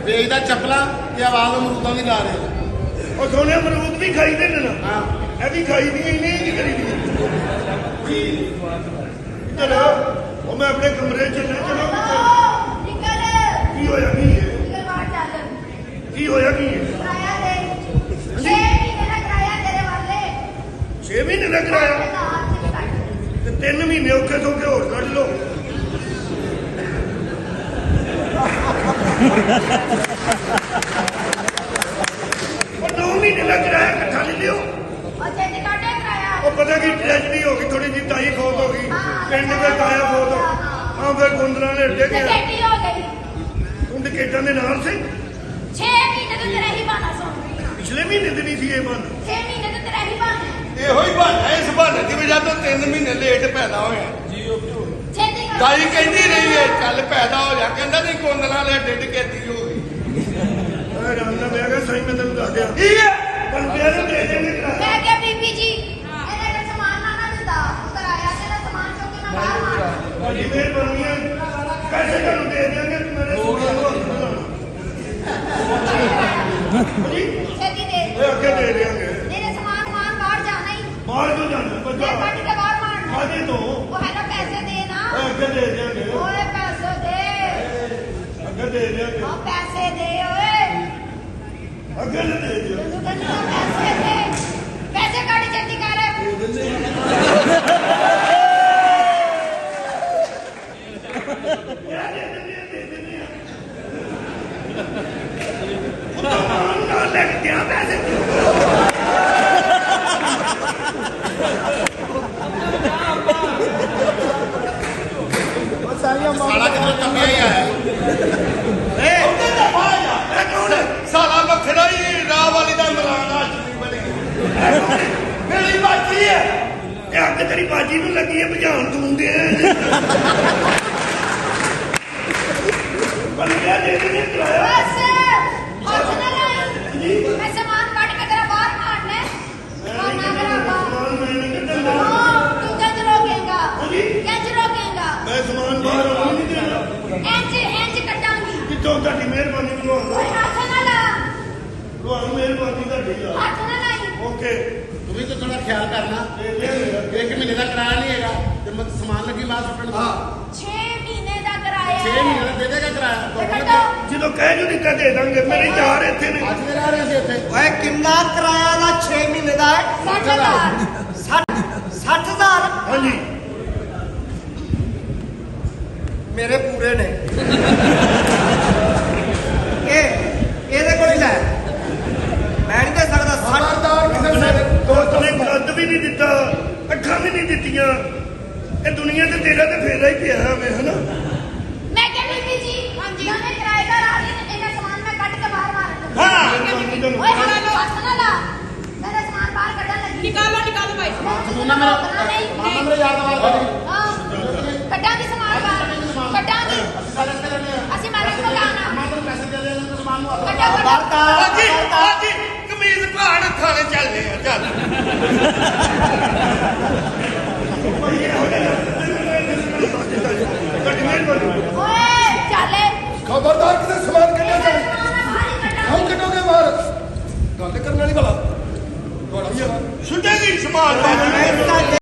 ਵੇਚਦਾ ਚੱਪਲਾਂ ਤੇ ਆਵਾਜ਼ ਅਮਰੂਦਾਂ ਦੀ ਲਾ ਰਿਹਾ। ਉਹ ਸੋਨੇ ਅਮਰੂਦ ਵੀ ਖਾਈਦੇ ਨੇ ਨਾ। ਹਾਂ ਇਹ ਵੀ ਖਾਈ ਦੀ ਨਹੀਂ ਨਹੀਂ ਕਰੀ ਦੀ। ਚਲੋ ਉਹ ਮੈਂ ਆਪਣੇ ਕਮਰੇ ਚ ਲੈ ਚਲੋ। ਕੀ ਹੋਇਆ ਕੀ ਹੈ? ਕੀ ਹੋਇਆ ਕੀ ਹੈ? 6 ਮਹੀਨੇ ਦਾ ਕਿਰਾਇਆ ਤੇ 3 ਮਹੀਨੇ ਔਖੇ ਸੌਖੇ ਹੋਰ ਕੱਢ ਲਓ। ਉਹ 9 ਮਹੀਨੇ ਦਾ ਕਿਰਾਇਆ ਇਕੱਠਾ ਲੈ ਲਿਓ। ਉਹ ਪਤਾ ਕੀ ਟ੍ਰੈਜਡੀ ਹੋ ਗਈ, ਥੋੜੀ ਜਿਹੀ ਤਾਈ ਖੋਤ ਹੋ ਗਈ, ਪਿੰਡ ਵਿੱਚ ਤਾਇਆ ਖੋਤ ਹਾਂ ਫਿਰ ਗੁੰਦਰਾਂ ਨੇ ਅੱਡੇ ਗਿਆ ਉਹਦੇ ਕੇਟਾਂ ਦੇ ਨਾਲ ਸੀ। 6 ਮਹੀਨੇ ਤੋਂ ਤੇਰਾ ਹੀ ਬਾਨਾ ਸੁਣ ਪਿਛਲੇ ਮਹੀਨੇ ਤੇ ਨਹੀਂ ਸੀ ਇਹ ਬੰਦ। 6 ਮਹੀਨੇ ਤੋਂ ਤੇਰਾ ਹੀ ਬਾਨਾ ਇਹੋ ਹੀ ਬਹਾਨਾ ਇਸ ਬਹਾਨੇ ਦੀ ਵਜ੍ਹਾ ਤੋਂ 3 ਮਹੀਨੇ ਲੇਟ ਪੈਦਾ ਹੋਇਆ। ਛੇਤੀ ਕਰ ਤਾਈ ਕਹਿੰਦੀ ਰਹੀ ਹੈ ਚੱਲ ਪੈਦਾ ਹੋ ਜਾ, ਕਹਿੰਦਾ ਨਹੀਂ ਕੁੰਦਲਾਂ ਲੈ ਡਿੱਡ ਕੇ ਦੀ ਹੋ ਗਈ। ਰਾਮ ਨਾਲ ਮੈਂ ਕਿਹਾ ਸਹੀ ਮੈਂ ਤੈਨੂੰ ਦੱਸ ਦਿਆਂ ਕੀ ਹੈ ਬੰਦਿਆਂ ਨੂੰ ਦੇ ਦੇਣਗੇ ਕਿਰਾਇਆ। ਮੈਂ ਕਿਹਾ ਬੀਬੀ ਜੀ ਇਹਨੇ ਦਾ ਸਮਾਨ ਨਾ ਦਿੰਦਾ ਕਰਾਇਆ ਤੇਰਾ ਸਮਾਨ ਚੁੱਕ ਕੇ ਮੈਂ ਬਾਹਰ ਮਾਰ ਬੜੀ ਮਿਹਰਬਾਨੀ ਹੈ, ਪੈਸੇ ਤੁਹਾਨੂੰ ਦੇ ਦਿਆਂਗੇ ਤੇ ਮੇਰੇ ਸੂਟ ਨੂੰ ਹੱਥ ਲਾਉਣਾ। ਜੀ ਛੇਤੀ ਦੇ ਇਹ ਅੱਗੇ ਦੇ ਦਿਆਂਗੇ। ਤੇਰੇ ਸਮਾਨ ਬਾਹਰ ਜਾਣਾ ਹੀ ਬਾਹਰ ਤੋਂ ਜਾਣਾ ਮੈਂ ਬੱਚਾ ਕੱਢ ਕੇ ਬਾਹਰ ਮਾਰਨਾ ਕਾਹਦੇ ਤੋਂ ਉਹ ਹੈ ਨਾ ਪੈਸੇ ਦੇ ਨਾ ਇਹ ਅੱਗੇ ਦੇ ਦਿਆਂਗੇ। ਓਏ ਪੈਸੇ ਦੇ ਅੱਗੇ ਦੇ ਦਿਆਂਗੇ। ਆ ਪੈਸੇ ਦੇ ਓਏ ਅੱਗੇ ਦੇ ਦਿਆਂਗੇ। ਤੂੰ ਕਹਿੰਦਾ ਪੈਸੇ ਦੇ ਪੈਸੇ ਕੱਢ ਛੇਤੀ ਕਰ ਨਾਲ ਲੈ ਕੇ ਦਿਆਂ ਪੈਸੇ। ਸਾਲਾ ਕਿਧਰੋਂ ਟੱਪਿਆ ਹੀ ਆਇਆ। ਇਹ ਕੌਣ ਹੈ? ਸਾਲਾ ਵੱਖਰਾ ਹੀ ਰਾਹ ਵਾਲੀ ਦਾ ਮਲਾਣਾ ਚੁਣੀ ਬਣੀ। ਮੇਰੀ ਬਾਜੀ ਹੈ। ਇਹ ਅੱਗ ਤੇਰੀ ਬਾਜੀ ਨੂੰ ਲੱਗੀ ਹੈ ਭਜਾਉਣ ਤੂੰ ਦੇ ਬੰਦਿਆ ਦੇ ਦੇ ਕਿਰਾਇਆ। ਬਸ ਹੱਥ ਨਾ ਲਾਈ ਮੈਂ ਸਮਾਨ ਕੱਢ ਕੇ ਤੇਰਾ ਬਾਹਰ ਮਾਰਨਾ ਹੈ ਨਾ ਕਰਾਂਗਾ ਸਮਾਨ ਮੈਂ ਨਹੀਂ ਕੱਢਣਾ। ਤੂੰ ਕਿੰਜ ਰੋਕੇਗਾ ਕਿੰਜ ਰੋਕੇਗਾ ਮੈਂ ਸਮਾਨ ਬਾਹਰ ਆਉਣ ਨਹੀਂ ਦੇਣਾ। ਇੰਜ ਕੱਟਾਂਗੀ ਕਿੱਥੋਂ ਤੁਹਾਡੀ ਮਿਹਰਬਾਨੀ ਨੂੰ ਓਏ ਹੱਥ ਨਾ ਲਾ ਤੁਹਾਨੂੰ ਮਿਹਰਬਾਨੀ ਤੁਹਾਡੀ ਆ। ਹੱਥ ਨਾ ਲਾਈ ਓਕੇ ਤੂੰ ਵੀ ਤਾਂ ਥੋੜਾ ਖਿਆਲ ਕਰਨਾ। ਦੇ ਦਿਆਂਗੇ। 1 ਮਹੀਨੇ ਦਾ ਕਿਰਾਇਆ ਨਹੀਂ ਹੈਗਾ ਤੇ ਸਮਾਨ ਲੱਗੀ ਬਾਹਰ ਸੁੱਟਣ ਦਾ। 6 ਮਹੀਨੇ ਦਾ ਕਿਰਾਇਆ 6 ਮਹੀਨੇ ਦਾ ਦੇ ਦੇਗਾ ਤੇ ਕਿਰਾਇਆ। ਜਦੋਂ ਕਹਿ ਜੂ ਦਿੱਤਾ ਦੇ ਦਾਂਗੇ। ਮੇਰੇ ਯਾਰ ਇੱਥੇ ਨੇ। ਅੱਜ ਦੇ ਰਹਿ ਰਹੇ ਸੀ ਇੱਥੇ। ਓਏ ਕਿੰਨਾ ਕਿਰਾਇਆ ਦਾ 6 ਮਹੀਨੇ ਦਾ ਹੈ? 60,000 60,000 ਹਾਂਜੀ ਮੇਰੇ ਪੂਰੇ ਨੇ। ਇਹਦੇ ਕੋਲ ਹੀ ਲੈ ਮੈਂ ਨਹੀਂ ਦੇ ਸਕਦਾ। 60 ਖਬਰਦਾਰ ਕਿਸੇ ਨੇ ਦੋਸਤ ਨੇ ਕੱਦ ਵੀ ਨਹੀਂ ਦਿੱਤਾ, ਅੱਖਾਂ ਵੀ ਨਹੀਂ ਦਿੱਤੀਆਂ। ਇਹ ਦੁਨੀਆ ਤੇ ਤੇਰਾ ਤੇ ਫੇਰਾ ਹੀ ਪਿਆ ਹਵੇਂ ਹਨਾ। ਮੈਂ ਕਿਹਾ ਬੀਬੀ ਜੀ ਹਾਂਜੀ ਉਹਨੇ ਕਿਰਾਏਦਾਰ ਆ ਗਏ ਨੇ ਇਹਦਾ ਸਮਾਨ ਮੈਂ ਕੱਢ ਕੇ ਬਾਹਰ ਮਾਰ ਹਾਂ ਓਏ ਹੱਥ ਨਾ ਲਾ ਮੇਰਾ ਸਮਾਨ ਬਾਹਰ ਕੱਢਣ ਲੱਗੀ ਨਿਕਾਲੋ ਭਾਈ ਤੂੰ ਨਾ ਮੇਰਾ ਮੇਰੇ ਯਾਦ ਵਾਲ ਕੱਢੀ। ਕੱਢਾਂਗੀ ਸਮਾਨ ਬਾਹਰ ਕੱਢਾਂਗੀ ਅਸੀਂ ਮਾਲਕ ਨੂੰ ਲਾਣਾ ਮੈਂ ਤੈਨੂੰ ਪੈਸੇ ਦੇ ਦੇਣਾ ਸਮਾਨ ਨੂੰ ਹੱਥ ਕੱਢੋ ਅੱਜ ਕਮੀਜ਼ ਭਾਣ ਥਾਣੇ ਚੱਲਦੇ ਆ ਚੱਲ। ਤੁਹਾਡੀ ਮਿਹਰਬਾਨੀ। ਓਏ ਚੱਲੇ ਖਬਰਦਾਰ ਕਿਸੇ ਸਮਾਨ ਕੱਢਿਆ ਮੇਰਾ ਜਾਏ। ਸਮਾਨ ਬਾਹਰ ਹੀ ਕੱਢਾਂਗੀ ਹਮ ਕੱਢੋਗੇ ਬਾਹਰ ਗੱਲ ਕਰਨ ਵਾਲੀ ਭਲਾ ਤੁਹਾਡਾ ਵੀ ਛੁੱਟੇਗੀ ਸਮਾਨ ਬਾਹਰ।